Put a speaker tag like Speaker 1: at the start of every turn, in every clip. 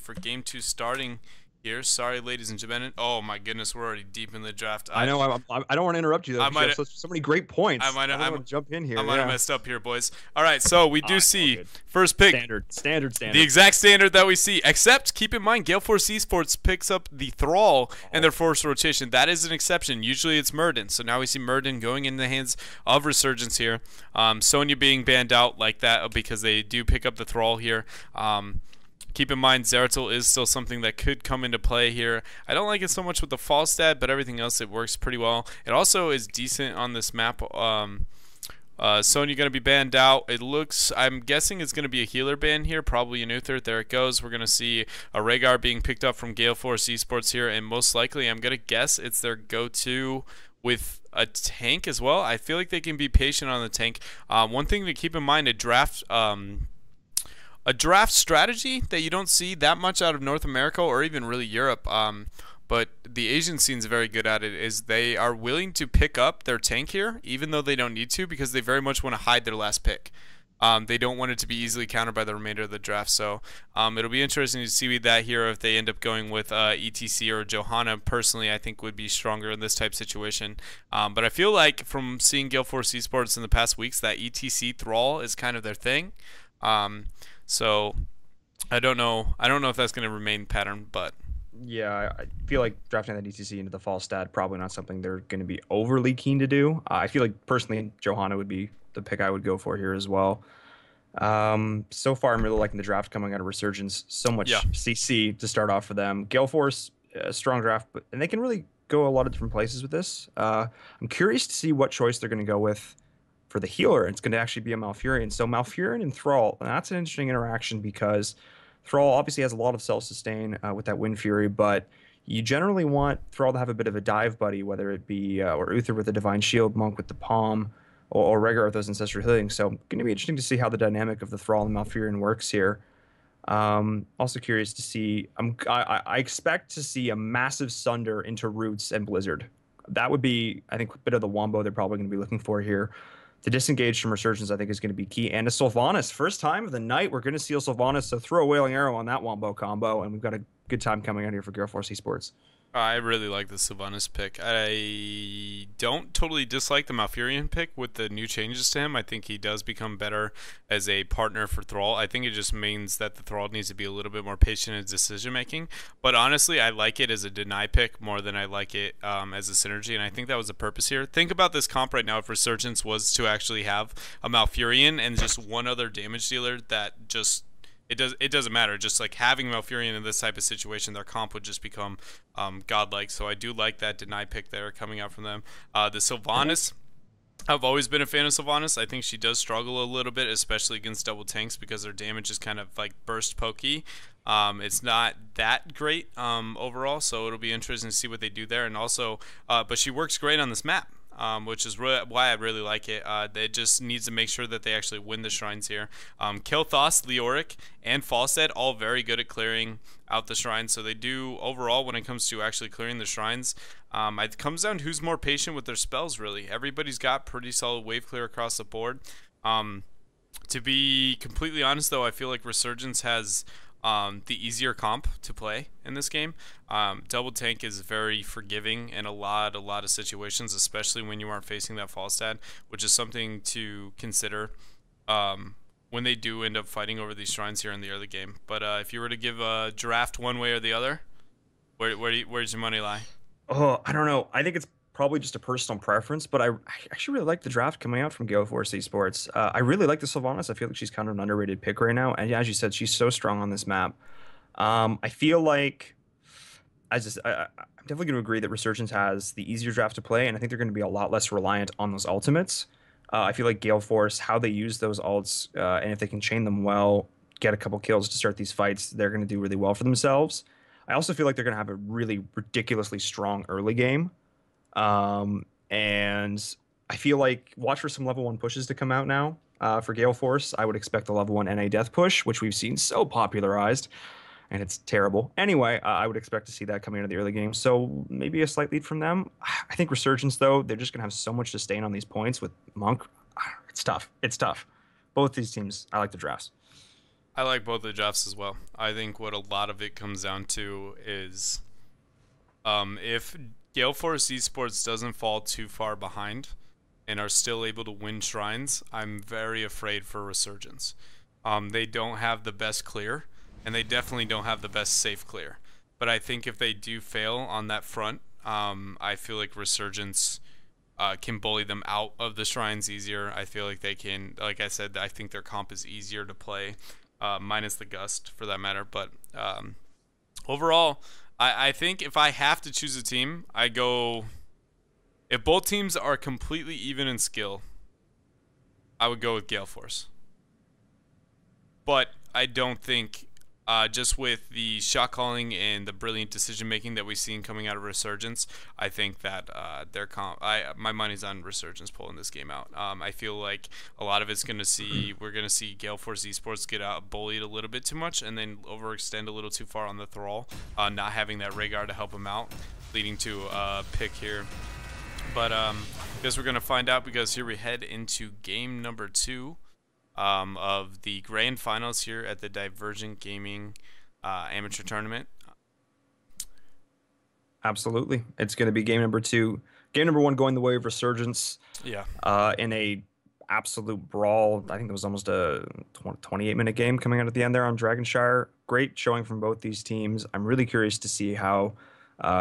Speaker 1: for game 2 starting here. Sorry, ladies and gentlemen. Oh my goodness, we're already deep in the draft.
Speaker 2: I know. I don't want to interrupt you though,
Speaker 1: I
Speaker 2: because you
Speaker 1: might
Speaker 2: have so many great points.
Speaker 1: I might
Speaker 2: I want to jump in here.
Speaker 1: I might have messed up here, boys. All right, so we do see first pick.
Speaker 2: Standard.
Speaker 1: The exact standard that we see, except keep in mind, GaleForce Esports picks up the Thrall and their forced rotation. That is an exception. Usually it's Murden. So now we see Murden going in the hands of Resurgence here. Sonya being banned out like that because they do pick up the Thrall here. Keep in mind, Zeratul is still something that could come into play here. I don't like it so much with the fall stat, but everything else, it works pretty well. It also is decent on this map. Sonya going to be banned out. It looks, I'm guessing it's going to be a healer ban here, probably an Uther. There it goes. We're going to see a Rhaegar being picked up from GaleForce Esports here, and most likely, I'm going to guess it's their go-to with a tank as well. I feel like they can be patient on the tank. One thing to keep in mind, a draft strategy that you don't see that much out of North America or even really Europe, but the Asian scene's very good at it, is they are willing to pick up their tank here, even though they don't need to, because they very much want to hide their last pick. They don't want it to be easily countered by the remainder of the draft, so it'll be interesting to see that here if they end up going with ETC or Johanna. Personally, I think would be stronger in this type of situation. But I feel like from seeing GaleForce Esports in the past weeks, that ETC Thrall is kind of their thing. So I don't know if that's going to remain pattern, but
Speaker 2: yeah, I feel like drafting that DCC into the fall stat probably not something they're going to be overly keen to do. I feel like personally Johanna would be the pick I would go for here as well. So far I'm really liking the draft coming out of Resurgence. So much CC to start off for them. GaleForce, strong draft, and they can really go a lot of different places with this. I'm curious to see what choice they're going to go with for the healer. It's going to actually be a Malfurion. So Malfurion and Thrall, and that's an interesting interaction because Thrall obviously has a lot of self-sustain with that Wind Fury, but you generally want Thrall to have a bit of a dive buddy, whether it be or Uther with the Divine Shield, Monk with the Palm, or Rhaegar with those Ancestral Healing. So going to be interesting to see how the dynamic of the Thrall and Malfurion works here. Also curious to see, I expect to see a massive Sunder into Roots and Blizzard. That would be, I think, a bit of the wombo they're probably going to be looking for here. To disengage from Resurgence, I think, is going to be key. And a Sylvanas. First time of the night, we're going to seal Sylvanas, so throw a Wailing Arrow on that wombo combo, and we've got a good time coming out here for GaleForce Esports.
Speaker 1: I really like the Sylvanas pick. I don't totally dislike the Malfurion pick with the new changes to him. I think he does become better as a partner for Thrall. I think it just means that the Thrall needs to be a little bit more patient in decision making. But honestly, I like it as a deny pick more than I like it as a synergy, and I think that was the purpose here. Think about this comp right now if Resurgence was to actually have a Malfurion and just one other damage dealer that just... It doesn't matter. Just like having Malfurion in this type of situation, their comp would just become godlike. So I do like that deny pick there coming out from them. The Sylvanas, I've always been a fan of Sylvanas. I think she does struggle a little bit, especially against double tanks, because their damage is kind of like burst pokey. It's not that great overall, so it'll be interesting to see what they do there. And also, but she works great on this map. Which is why I really like it. They just needs to make sure that they actually win the shrines here. Kilthos, Leoric, and Falstead all very good at clearing out the shrines. So they do overall when it comes to actually clearing the shrines. It comes down to who's more patient with their spells. Really, everybody's got pretty solid wave clear across the board. To be completely honest, though, I feel like Resurgence has the easier comp to play in this game. Double tank is very forgiving in a lot of situations, especially when you aren't facing that Falstad, which is something to consider when they do end up fighting over these shrines here in the early game. But if you were to give a draft one way or the other, where's your money lie?
Speaker 2: Oh, I don't know. I think it's probably just a personal preference, but I actually really like the draft coming out from GaleForce Esports. I really like the Sylvanas. I feel like she's kind of an underrated pick right now, and as you said, she's so strong on this map. I feel like I'm definitely going to agree that Resurgence has the easier draft to play, and I think they're going to be a lot less reliant on those ultimates. I feel like GaleForce, how they use those ults, and if they can chain them well, get a couple kills to start these fights, they're going to do really well for themselves. I also feel like they're going to have a really ridiculously strong early game. And I feel like watch for some level 1 pushes to come out now for GaleForce. I would expect the level 1 NA death push, which we've seen so popularized, and it's terrible. Anyway, I would expect to see that coming into the early game. So maybe a slight lead from them. I think Resurgence, though, they're just going to have so much to sustain on these points with Monk. It's tough. It's tough. Both these teams, I like the drafts.
Speaker 1: I like both the drafts as well. I think what a lot of it comes down to is if GaleForce Esports doesn't fall too far behind and are still able to win shrines, I'm very afraid for Resurgence. They don't have the best clear, and they definitely don't have the best safe clear. But I think if they do fail on that front, I feel like Resurgence can bully them out of the shrines easier. I feel like they can, like I said, I think their comp is easier to play, minus the Gust for that matter. But overall, I think if I have to choose a team, I go, if both teams are completely even in skill, I would go with GaleForce. But I don't think, just with the shot calling and the brilliant decision making that we've seen coming out of Resurgence, I think that my money's on Resurgence pulling this game out. I feel like a lot of it's we're gonna see GaleForce Esports get out bullied a little bit too much and then overextend a little too far on the Thrall, not having that Rhaegar to help them out, leading to a pick here. But I guess we're gonna find out, because here we head into game number 2. Of the grand finals here at the Divergent Gaming amateur tournament.
Speaker 2: Absolutely. It's going to be game number 2. Game number 1 going the way of Resurgence.
Speaker 1: Yeah.
Speaker 2: In a absolute brawl. I think it was almost a 28-minute game coming out at the end there on Dragonshire. Great showing from both these teams. I'm really curious to see how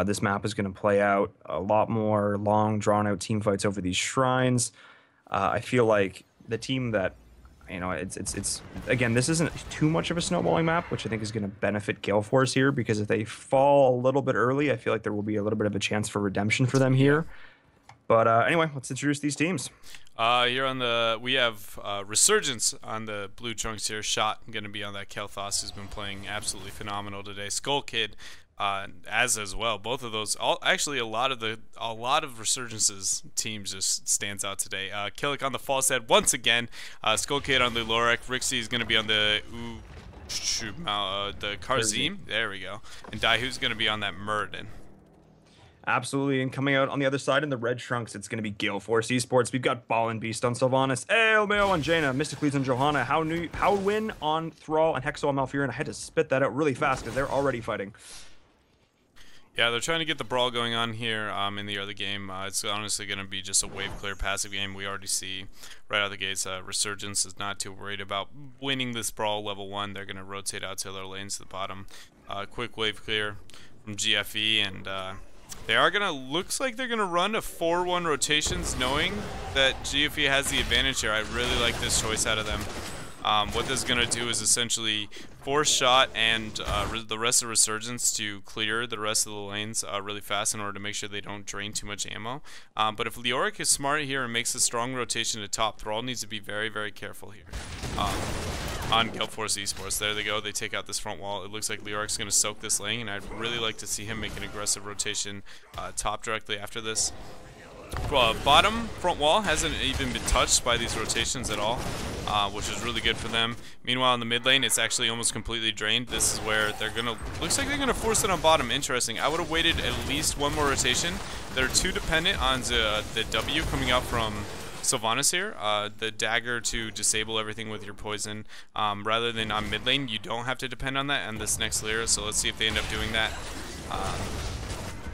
Speaker 2: this map is going to play out. A lot more long, drawn-out team fights over these shrines. I feel like the team that, it's again, this isn't too much of a snowballing map, which I think is going to benefit GaleForce here, because if they fall a little bit early, I feel like there will be a little bit of a chance for redemption for them here. But anyway, let's introduce these teams.
Speaker 1: Here on we have Resurgence on the blue trunks here. Shot going to be on that Kel'Thas, who's been playing absolutely phenomenal today. Skull Kid, as well. Both of those, actually a lot of Resurgence's teams just stands out today. Killick on the false head once again. Skull Kid on the Lorek. Rixie is going to be on the Karzim. There we go. And Daihu's going to be on that Muradin.
Speaker 2: Absolutely, and coming out on the other side in the red trunks, it's going to be GaleForce Esports. We've got Ball and Beast on Sylvanas, Elmeo on Jaina, Mysticles on Johanna, Howwin on Thrall, and Hexo on Malfurion. I had to spit that out really fast because they're already fighting.
Speaker 1: Yeah, they're trying to get the brawl going on here in the early game. It's honestly going to be just a wave clear passive game. We already see right out of the gates, Resurgence is not too worried about winning this brawl level 1. They're going to rotate out to their lanes to the bottom. Quick wave clear from GFE, and they are gonna, looks like they're gonna run a 4-1 rotations, knowing that GFE has the advantage here. I really like this choice out of them. What this is gonna do is essentially force shot and the rest of Resurgence to clear the rest of the lanes really fast in order to make sure they don't drain too much ammo. But if Leoric is smart here and makes a strong rotation to top, Thrall needs to be very, very careful here. On GaleForce Esports. There they go. They take out this front wall. It looks like Leoric's going to soak this lane, and I'd really like to see him make an aggressive rotation top directly after this. Bottom front wall hasn't even been touched by these rotations at all, which is really good for them. Meanwhile, in the mid lane, it's actually almost completely drained. This is where they're going to, looks like they're going to force it on bottom. Interesting. I would have waited at least one more rotation. They're too dependent on the W coming out from Sylvanas here, the dagger to disable everything with your poison, rather than on mid lane. You don't have to depend on that on this next Lyra, so let's see if they end up doing that.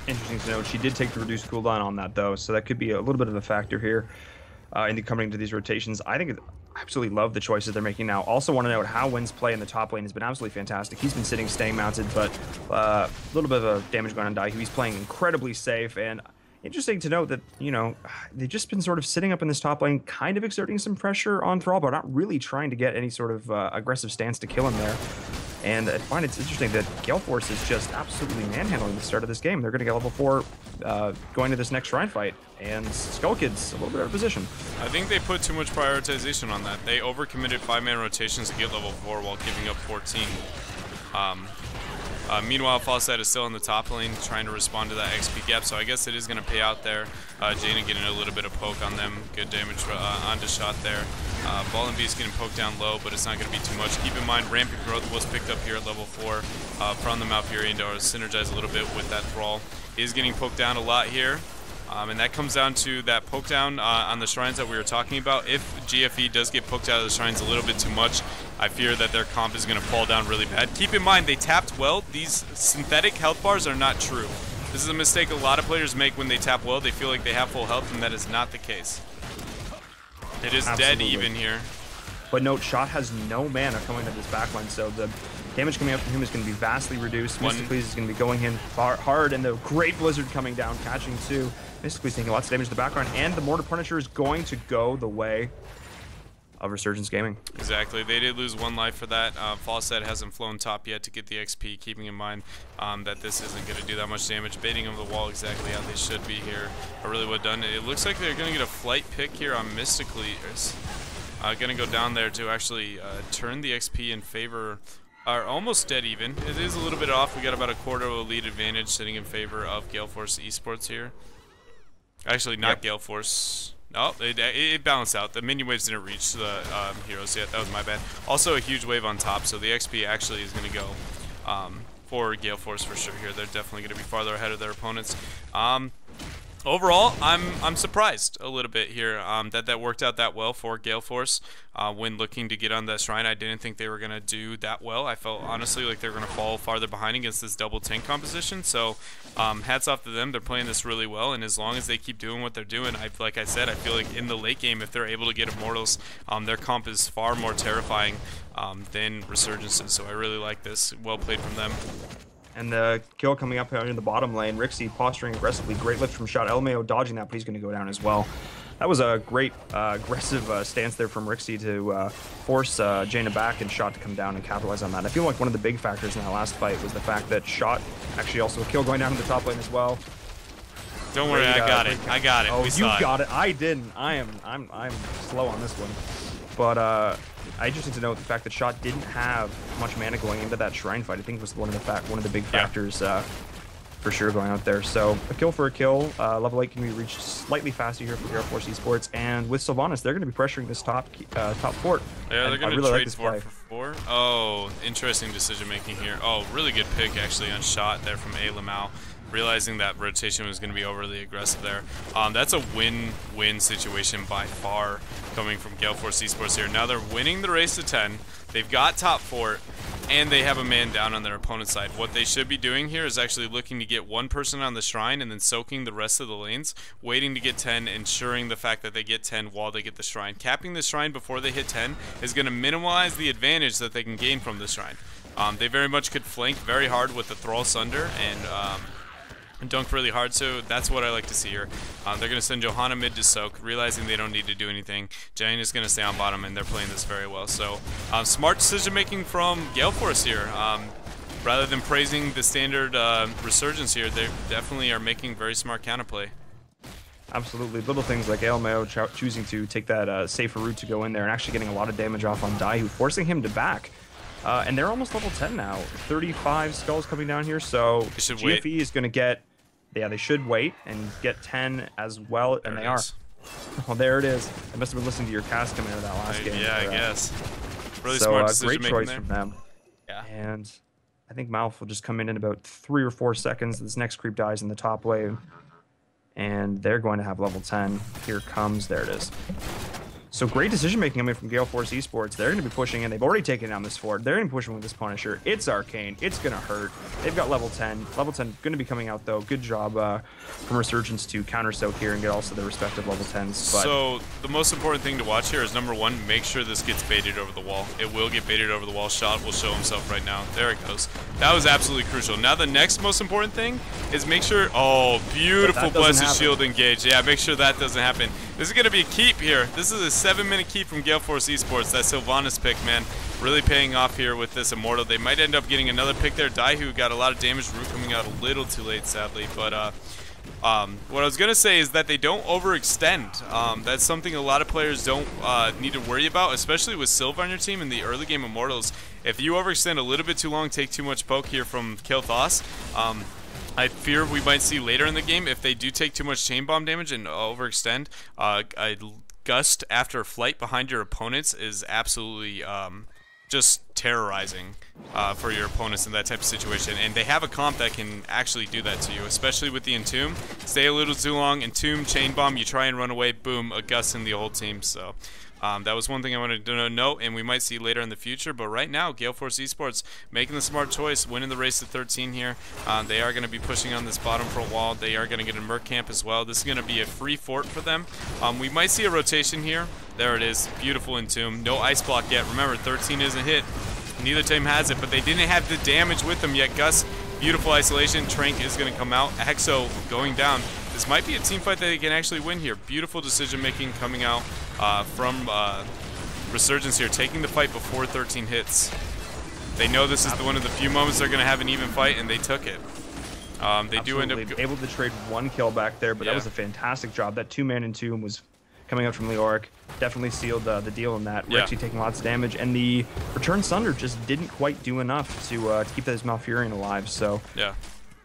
Speaker 2: Interesting to note, she did take the reduced cooldown on that though, so that could be a little bit of a factor here in coming into these rotations. I absolutely love the choices they're making now. Also want to note how Wynn's play in the top lane has been absolutely fantastic. He's been sitting, staying mounted, but a little bit of a damage going on Daihu. He's playing incredibly safe, and interesting to note that, they've just been sort of sitting up in this top lane, kind of exerting some pressure on Thrall, but not really trying to get any sort of aggressive stance to kill him there. And I find it's interesting that GaleForce is just absolutely manhandling the start of this game. They're going to get level 4 going to this next shrine fight, and Skull Kid's a little bit out of position.
Speaker 1: I think they put too much prioritization on that. They overcommitted 5-man rotations to get level 4 while giving up 14. Meanwhile, Falstad is still in the top lane trying to respond to that XP gap, so I guess it is going to pay out there. Jaina getting a little bit of poke on them. Good damage onto shot there. Ball and Beast getting poked down low, but it's not going to be too much. Keep in mind, Rampant Growth was picked up here at level 4 from the Malfurion to synergize a little bit with that Thrall. Is getting poked down a lot here. And that comes down to that poke down on the shrines that we were talking about. If GFE does get poked out of the shrines a little bit too much, I fear that their comp is going to fall down really bad. Keep in mind, they tapped well. These synthetic health bars are not true. This is a mistake a lot of players make when they tap well. They feel like they have full health, and that is not the case. It is dead even here.
Speaker 2: But note, Shot has no mana coming to this backline, so the damage coming up from him is going to be vastly reduced. Mysticles is going to be going in hard, and the Great Blizzard coming down, catching two. Mysticles taking lots of damage to the background, and the Mortar Punisher is going to go the way of Resurgence Gaming.
Speaker 1: Exactly. They did lose 1 life for that. Fawcett hasn't flown top yet to get the XP, keeping in mind that this isn't going to do that much damage. Baiting of the wall exactly how they should be here. I really would have done it. It looks like they're going to get a flight pick here on Mysticles. Going to go down there to actually turn the XP in favor. Are almost dead even. It is a little bit off. We got about a quarter of a lead advantage sitting in favor of GaleForce Esports here. Actually, not GaleForce. No, it balanced out. The minion waves didn't reach the heroes yet. That was my bad. Also, a huge wave on top, so the XP actually is going to go for GaleForce for sure here. They're definitely going to be farther ahead of their opponents. Overall, I'm surprised a little bit here that worked out that well for GaleForce when looking to get on that shrine. I didn't think they were going to do that well. I felt honestly like they were going to fall farther behind against this double tank composition. So hats off to them. They're playing this really well, and as long as they keep doing what they're doing, like I said, I feel like in the late game, if they're able to get Immortals, their comp is far more terrifying than Resurgence's. So I really like this. Well played from them.
Speaker 2: And the kill coming up in the bottom lane. Rixie posturing aggressively. Great lift from Shot. LMAO dodging that, but he's going to go down as well. That was a great aggressive stance there from Rixie to force Jaina back and Shot to come down and capitalize on that. I feel like one of the big factors in that last fight was the fact that Shot actually also a kill going down to the top lane as well.
Speaker 1: Don't worry, I got it. I got it.
Speaker 2: Oh,
Speaker 1: we
Speaker 2: you got it. I didn't. I'm slow on this one. But I just need to note the fact that Shot didn't have much mana going into that shrine fight. I think it was one of the big factors for sure going out there. So a kill for a kill. Level 8 can be reached slightly faster here for GaleForce Esports, and with Sylvanas, they're going to be pressuring this top fort.
Speaker 1: Yeah, they're going to
Speaker 2: really
Speaker 1: trade
Speaker 2: like
Speaker 1: for 4. Oh, interesting decision making here. Oh, really good pick actually on Shot there from Lamau. Realizing that rotation was going to be overly aggressive there. That's a win-win situation by far coming from GaleForce Esports here. Now they're winning the race to 10. They've got top fort, and they have a man down on their opponent's side. What they should be doing here is actually looking to get one person on the shrine and then soaking the rest of the lanes, waiting to get 10, ensuring the fact that they get 10 while they get the shrine. Capping the shrine before they hit 10 is going to minimize the advantage that they can gain from the shrine. They very much could flank very hard with the Thrall Sunder and dunk really hard, so that's what I like to see here. They're going to send Johanna mid to soak, realizing they don't need to do anything. Jane is going to stay on bottom, and they're playing this very well. So smart decision making from GaleForce here. Rather than praising the standard Resurgence here, they definitely are making very smart counterplay.
Speaker 2: Absolutely. Little things like Lamao choosing to take that safer route to go in there and actually getting a lot of damage off on Daihu, forcing him to back. And they're almost level 10 now. 35 skulls coming down here, so GFE is going to get... Yeah, they should wait and get 10 as well, and they are. Well, there it is. I must have been listening to your cast coming out of that last game.
Speaker 1: Yeah, I guess. Really
Speaker 2: so,
Speaker 1: smart decision
Speaker 2: great choice
Speaker 1: from
Speaker 2: them. Yeah. And I think Malf will just come in about 3 or 4 seconds. This next creep dies in the top wave. And they're going to have level 10. Here comes, there it is. So great decision making coming from GaleForce Esports. They're going to be pushing in. They've already taken down this fort. They're going to be pushing with this Punisher. It's arcane. It's going to hurt. They've got level 10. Level 10 going to be coming out though. Good job from Resurgence to counter soak here and get also their respective level 10s. But
Speaker 1: so the most important thing to watch here is number 1, make sure this gets baited over the wall. It will get baited over the wall. Shot will show himself right now. There it goes. That was absolutely crucial. Now the next most important thing is make sure. Oh, beautiful blessed shield engaged. Yeah, make sure that doesn't happen. This is going to be a keep here. This is a 7-minute keep from GaleForce Esports. That Sylvanas pick, man, really paying off here with this Immortal. They might end up getting another pick there. Daihu got a lot of damage. Root coming out a little too late, sadly. But what I was going to say is that they don't overextend. That's something a lot of players don't need to worry about, especially with Sylva on your team in the early game Immortals. If you overextend a little bit too long, take too much poke here from Kael'thas, I fear we might see later in the game, if they do take too much chain bomb damage and overextend, a gust after flight behind your opponents is absolutely just terrorizing for your opponents in that type of situation. And they have a comp that can actually do that to you, especially with the Entomb. Stay a little too long, Entomb, chain bomb, you try and run away, boom, a gust in the whole team. So That was one thing I wanted to note, and we might see later in the future. But right now, GaleForce Esports making the smart choice, winning the race to 13 here. They are going to be pushing on this bottom pro wall. They are going to get a Merc camp as well. This is going to be a free fort for them. We might see a rotation here. There it is. Beautiful Entomb. No ice block yet. Remember, 13 isn't hit. Neither team has it, but they didn't have the damage with them yet. Gus, beautiful isolation. Trank is going to come out. Hexo going down. This might be a team fight that they can actually win here. Beautiful decision making coming out from Resurgence here, taking the fight before 13 hits. They know this is one of the few moments they're going to have an even fight, and they took it. They do end up
Speaker 2: able to trade one kill back there, but that was a fantastic job. That two-man Entomb was coming up from Leoric. Definitely sealed the deal in that. Rexy taking lots of damage, and the Return Sunder just didn't quite do enough to keep this Malfurion alive. So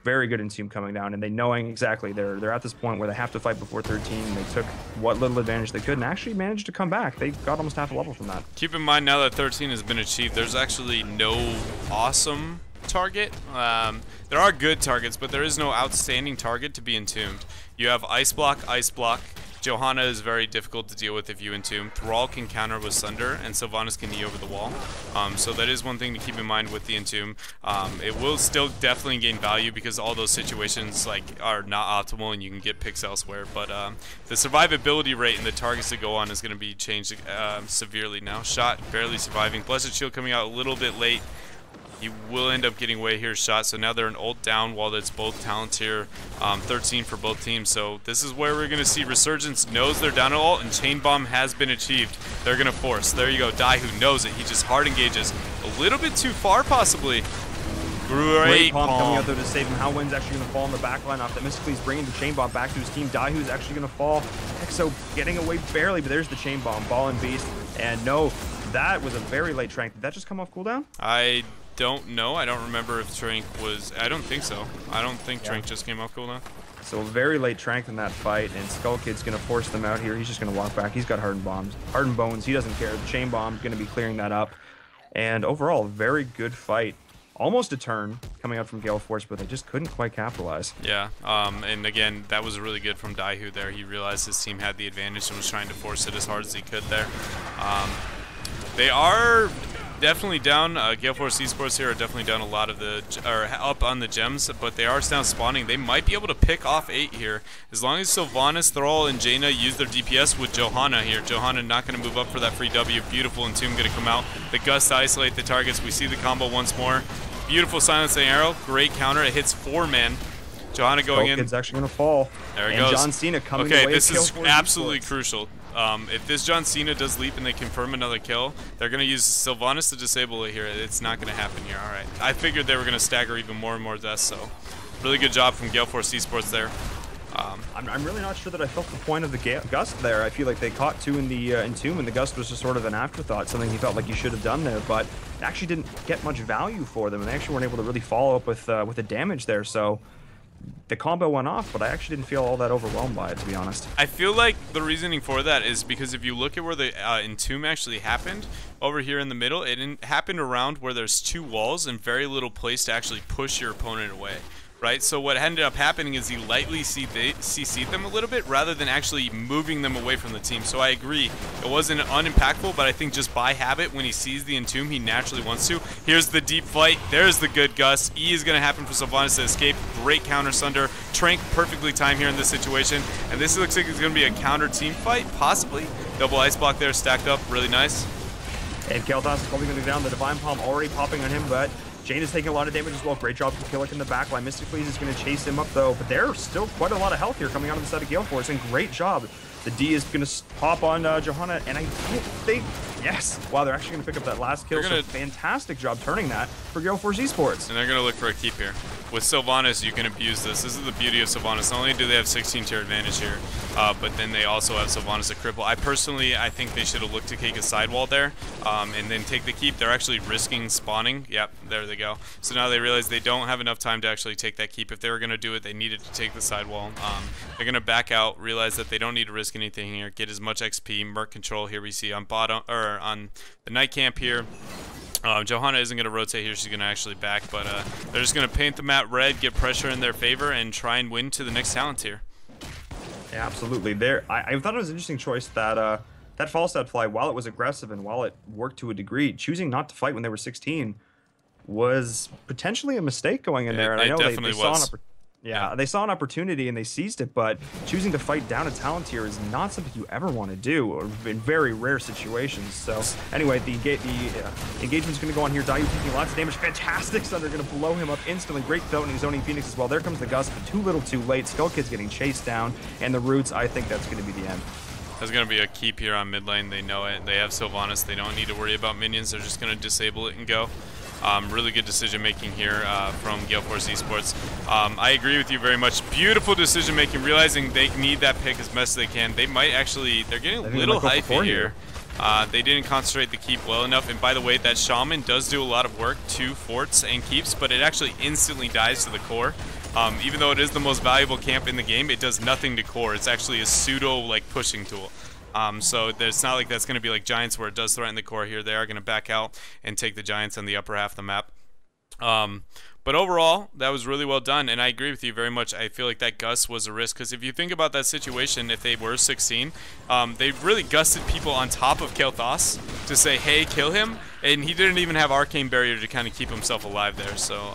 Speaker 2: very good Entomb coming down, and they knowing exactly they're at this point where they have to fight before 13. They took what little advantage they could and actually managed to come back. They got almost half a level from that.
Speaker 1: Keep in mind, now that 13 has been achieved, there's actually no awesome target. There are good targets, but there is no outstanding target to be entombed. You have Ice Block, Ice Block. Johanna is very difficult to deal with if you entomb. Thrall can counter with Sunder, and Sylvanas can knee over the wall. So that is one thing to keep in mind with the entomb. It will still definitely gain value because all those situations are not optimal and you can get picks elsewhere. But the survivability rate and the targets that go on is going to be changed severely now. Shot barely surviving. Blessed Shield coming out a little bit late. He will end up getting away here shot, so now they're an ult down while it's both talents here, 13 for both teams. So this is where we're going to see Resurgence knows they're down at ult, and Chain Bomb has been achieved. They're going to force. There you go, Daihu knows it. He just hard engages a little bit too far possibly. Great
Speaker 2: Palm coming out there to save him. Howwind's actually going to fall in the back line off that. Mystically's bringing the Chain Bomb back to his team. Daihu's actually going to fall. Hexo getting away barely, but there's the Chain Bomb. Ball and Beast, and no, that was a very late Trank. Did that just come off cooldown?
Speaker 1: I don't know. I don't remember if Trank was... I don't think so. I don't think Trank just came off cooldown.
Speaker 2: So very late Trank in that fight, and Skull Kid's going to force them out here. He's just going to walk back. He's got hardened bombs. Hardened bones. He doesn't care. The Chain Bomb's going to be clearing that up. And overall, very good fight. Almost a turn coming out from GaleForce, but they just couldn't quite capitalize.
Speaker 1: Yeah, and again, that was really good from Daihu there. He realized his team had the advantage and was trying to force it as hard as he could there. They are definitely down. GaleForce Esports here are definitely down a lot of the, or up on the gems, but they are now spawning. They might be able to pick off 8 here. As long as Sylvanas, Thrall, and Jaina use their DPS with Johanna here. Johanna not going to move up for that free W. Beautiful Entomb going to come out. The Gust to isolate the targets. We see the combo once more. Beautiful silencing arrow. Great counter. It hits 4-man. Johanna going in.
Speaker 2: Kid's actually going to fall.
Speaker 1: There he goes.
Speaker 2: John Cena coming
Speaker 1: away.
Speaker 2: Okay,
Speaker 1: this is absolutely
Speaker 2: Esports.
Speaker 1: crucial. If this John Cena does leap and they confirm another kill, they're going to use Sylvanas to disable it here. It's not going to happen here. All right. I figured they were going to stagger even more and more deaths, so really good job from GaleForce Esports there.
Speaker 2: I'm really not sure that I felt the point of the Gust there. I feel like they caught 2 in the Entomb, and the Gust was just sort of an afterthought, something he felt like you should have done there, but it actually didn't get much value for them, and they actually weren't able to really follow up with the damage there, so the combo went off, but I actually didn't feel all that overwhelmed by it, to be honest.
Speaker 1: I feel like the reasoning for that is because if you look at where the Entomb actually happened, over here in the middle, it happened around where there's 2 walls and very little place to actually push your opponent away. Right, so what ended up happening is he lightly CC'd them a little bit rather than actually moving them away from the team. So I agree, it wasn't unimpactful, but I think just by habit, when he sees the Entomb, he naturally wants to. Here's the deep fight. There's the good Gust. E is going to happen for Sylvanas to escape. Great counter Sunder. Trank perfectly timed here in this situation. And this looks like it's going to be a counter team fight, possibly. Double ice block there stacked up. Really nice.
Speaker 2: And Kel'Thas is probably going to go down. The Divine Palm already popping on him, but Jane is taking a lot of damage as well. Great job to Killick in the backline. Mystically is going to chase him up, though. But there's still quite a lot of health here coming out of the side of GaleForce, and great job. The D is going to pop on Johanna, and I don't think... Yes! Wow, they're actually going to pick up that last kill, so fantastic job turning that for GaleForce Esports.
Speaker 1: And they're going to look for a keep here. With Sylvanas, you can abuse this. This is the beauty of Sylvanas. Not only do they have 16-tier advantage here, but then they also have Sylvanas to cripple. I think they should have looked to take a sidewall there and then take the keep. They're actually risking spawning. Yep, there they go. So now they realize they don't have enough time to actually take that keep. If they were going to do it, they needed to take the sidewall. They're going to back out, realize that they don't need to risk anything here, get as much XP, Merc control here we see on bottom, or on the night camp here. Johanna isn't going to rotate here. She's going to actually back, but they're just going to paint the map red, get pressure in their favor, and try and win to the next talent tier.
Speaker 2: Yeah, absolutely. I thought it was an interesting choice that that false stat fly, while it was aggressive and while it worked to a degree, choosing not to fight when they were 16 was potentially a mistake going in there. And I know they saw they saw an opportunity and they seized it, but choosing to fight down a talent tier is not something you ever want to do, or in very rare situations. So anyway, the engagement's going to go on here. Dayu taking lots of damage. Fantastic Thunder going to blow him up instantly. Great zoning Phoenix as well. There comes the Gust, but too little too late. Skull Kid's getting chased down, and the Roots, I think that's going to be the end.
Speaker 1: There's going to be a keep here on mid lane. They know it. They have Sylvanas. They don't need to worry about minions. They're just going to disable it and go. Really good decision making here from GaleForce Esports. I agree with you very much. Beautiful decision making, realizing they need that pick as best as they can. They might actually, they're getting a little hypey here. They didn't concentrate the keep well enough. And by the way, that Shaman does do a lot of work to forts and keeps, but it actually instantly dies to the core. Even though it is the most valuable camp in the game, it does nothing to core. It's actually a pseudo like pushing tool. So it's not like that's going to be like Giants where it does threaten the core here. They are going to back out and take the Giants on the upper half of the map. But overall, that was really well done, and I agree with you very much. I feel like that Gus was a risk, because if you think about that situation, if they were 16, they really gusted people on top of Kael'thas to say, hey, kill him, and he didn't even have Arcane Barrier to kind of keep himself alive there, so...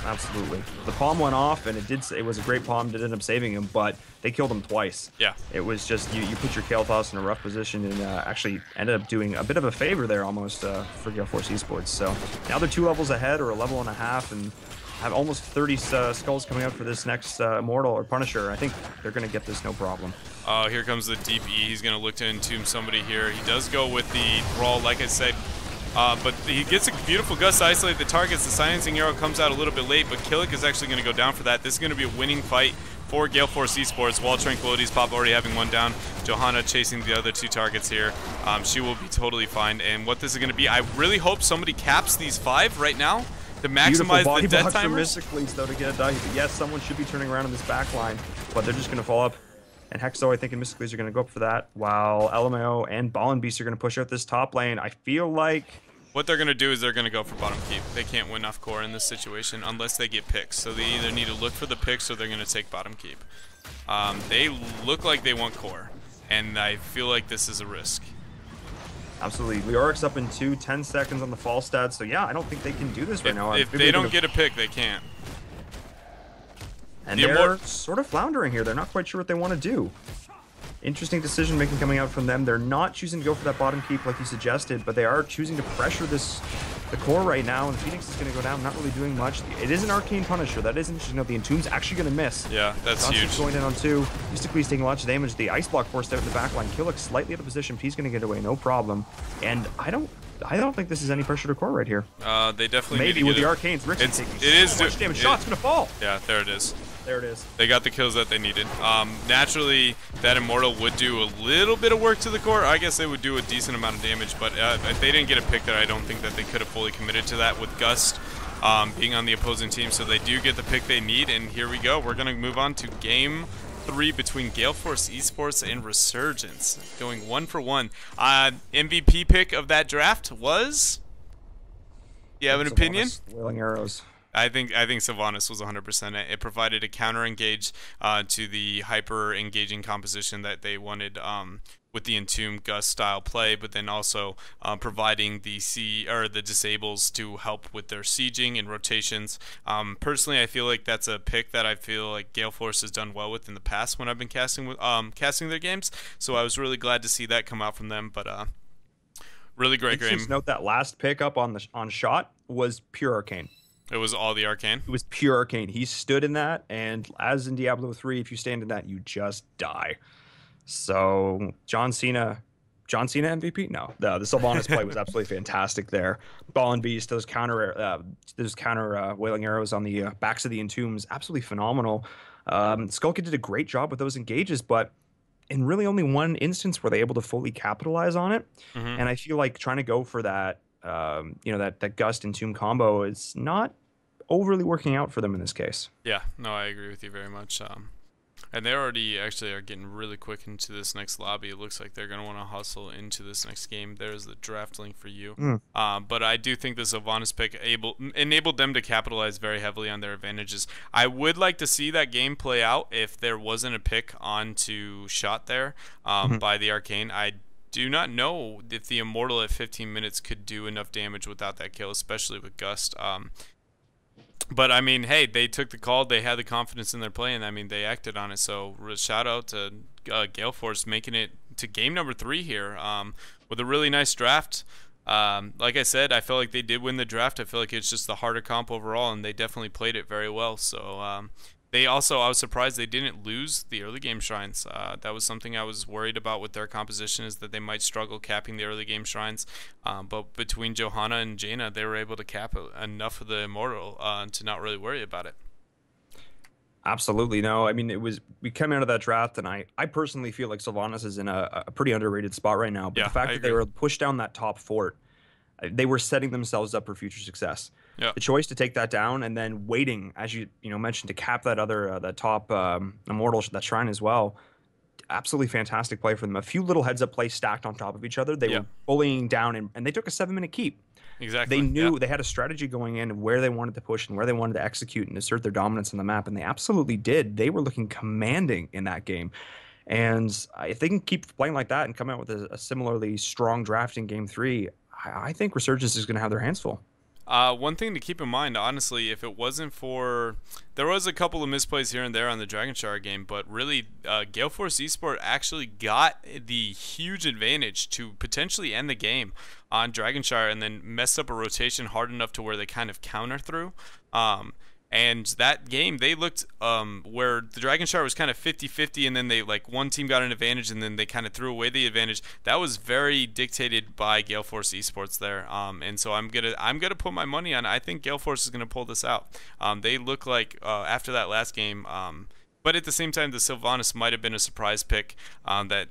Speaker 2: Absolutely. The palm went off, and it was a great palm. Did end up saving him, but they killed him twice.
Speaker 1: Yeah.
Speaker 2: It was just, you put your Kael'thas in a rough position, and actually ended up doing a bit of a favor there almost for GaleForce Esports. So now they're 2 levels ahead, or a level and a half, and have almost 30 skulls coming up for this next Immortal or Punisher. I think they're going to get this no problem.
Speaker 1: Here comes the deep E. He's going to look to entomb somebody here. He does go with the Thrall, like I said. But he gets a beautiful Gust to isolate the targets. The silencing arrow comes out a little bit late, but Killick is actually going to go down for that. This is going to be a winning fight for GaleForce Esports. Wall Tranquility's pop already having one down. Johanna chasing the other 2 targets here. She will be totally fine. And what this is going to be, I really hope somebody caps these 5 right now to maximize the death timers.
Speaker 2: Mysticleads, though, to get a die. But yes, someone should be turning around in this back line, but they're just going to fall up. And Hexo, I think, and Mysticleads are going to go up for that, while LMAO and Ball and Beast are going to push out this top lane. I feel like...
Speaker 1: what they're going to do is they're going to go for bottom keep. They can't win off core in this situation unless they get picks. So they either need to look for the picks or they're going to take bottom keep. They look like they want core, and I feel like this is a risk.
Speaker 2: Absolutely. Leoric's up in 10 seconds on the fall stat, so yeah, I don't think they can do this right now.
Speaker 1: If they don't get a pick, they can't.
Speaker 2: And they're sort of floundering here. They're not quite sure what they want to do. Interesting decision making coming out from them. They're not choosing to go for that bottom keep like you suggested, but they are choosing to pressure the core right now, and Phoenix is going to go down, not really doing much. It is an Arcane Punisher. That is interesting. The Entomb's actually going to miss.
Speaker 1: Yeah, that's huge.
Speaker 2: Going in on 2. Mystically's taking lots of damage. The Ice Block forced out in the back line. Killick slightly out of position, but he's going to get away, no problem. And I don't think this is any pressure to core right here.
Speaker 1: They definitely
Speaker 2: maybe with the Arcanes. Rick's taking so much damage. Shot's going to fall.
Speaker 1: Yeah, there it is.
Speaker 2: There it is.
Speaker 1: They got the kills that they needed. Naturally, that Immortal would do a little bit of work to the core. I guess they would do a decent amount of damage, but if they didn't get a pick there, I don't think that they could have fully committed to that with Gust being on the opposing team. So they do get the pick they need, and here we go. We're going to move on to Game 3 between GaleForce Esports and Resurgence, going 1 for 1. MVP pick of that draft was... You have an opinion?
Speaker 2: Wailing Arrows.
Speaker 1: I think Sylvanas was 100%. It provided a counter engage to the hyper engaging composition that they wanted with the Entomb Gust style play, but then also providing the disables to help with their sieging and rotations. Personally, I feel like that's a pick that I feel like GaleForce has done well with in the past when I've been casting their games. So I was really glad to see that come out from them. But really great game.
Speaker 2: Just note that last pick up on shot was pure Arcane.
Speaker 1: It was all the Arcane?
Speaker 2: It was pure Arcane. He stood in that, and as in Diablo 3, if you stand in that, you just die. So, John Cena MVP? No. The Sylvanas play was absolutely fantastic there. Ball and Beast, those counter Wailing Arrows on the backs of the Entombs, absolutely phenomenal. Skullkid did a great job with those engages, but in really only one instance were they able to fully capitalize on it. Mm-hmm. And I feel like trying to go for that, that Gust and Tomb combo is not overly working out for them in this case.
Speaker 1: Yeah, no, I agree with you very much. And they already actually are getting really quick into this next lobby. It looks like they're going to want to hustle into this next game. There's the draft link for you. But I do think the Sylvanas pick enabled them to capitalize very heavily on their advantages. I would like to see that game play out if there wasn't a pick onto shot there by the Arcane. I do not know if the Immortal at 15 minutes could do enough damage without that kill, especially with Gust. But I mean, hey, they took the call. They had the confidence in their play, and I mean, they acted on it. So shout out to GaleForce making it to game number 3 here with a really nice draft. Like I said, I feel like they did win the draft. I feel like it's just the harder comp overall, and they definitely played it very well. So I was surprised they didn't lose the early game shrines. That was something I was worried about with their composition, is that they might struggle capping the early game shrines. But between Johanna and Jaina, they were able to cap enough of the Immortal to not really worry about it.
Speaker 2: Absolutely. No, I mean, we come out of that draft, and I personally feel like Sylvanas is in a pretty underrated spot right now. But
Speaker 1: Yeah,
Speaker 2: the fact
Speaker 1: I
Speaker 2: that they
Speaker 1: agree.
Speaker 2: were pushed down that top fort, they were setting themselves up for future success.
Speaker 1: Yeah.
Speaker 2: The choice to take that down and then waiting, as you mentioned, to cap that other that top Immortal, that shrine as well. Absolutely fantastic play for them. A few little heads up plays stacked on top of each other. They were bullying down, and they took a 7-minute keep.
Speaker 1: Exactly.
Speaker 2: They knew they had a strategy going in of where they wanted to push and where they wanted to execute and assert their dominance on the map, and they absolutely did. They were looking commanding in that game. And if they can keep playing like that and come out with a similarly strong draft in game 3, I think Resurgence is going to have their hands full.
Speaker 1: One thing to keep in mind, honestly, if it wasn't for, there was a couple of misplays here and there on the Dragonshire game, but really, GaleForce Esport actually got the huge advantage to potentially end the game on Dragonshire, and then messed up a rotation hard enough to where they kind of counter through. And that game, they looked where the Dragonshire was kind of 50-50, and then they, like, one team got an advantage, and then they kind of threw away the advantage. That was very dictated by GaleForce Esports there. And so I'm gonna put my money on, I think GaleForce is gonna pull this out. They look like after that last game. But at the same time, the Sylvanas might have been a surprise pick that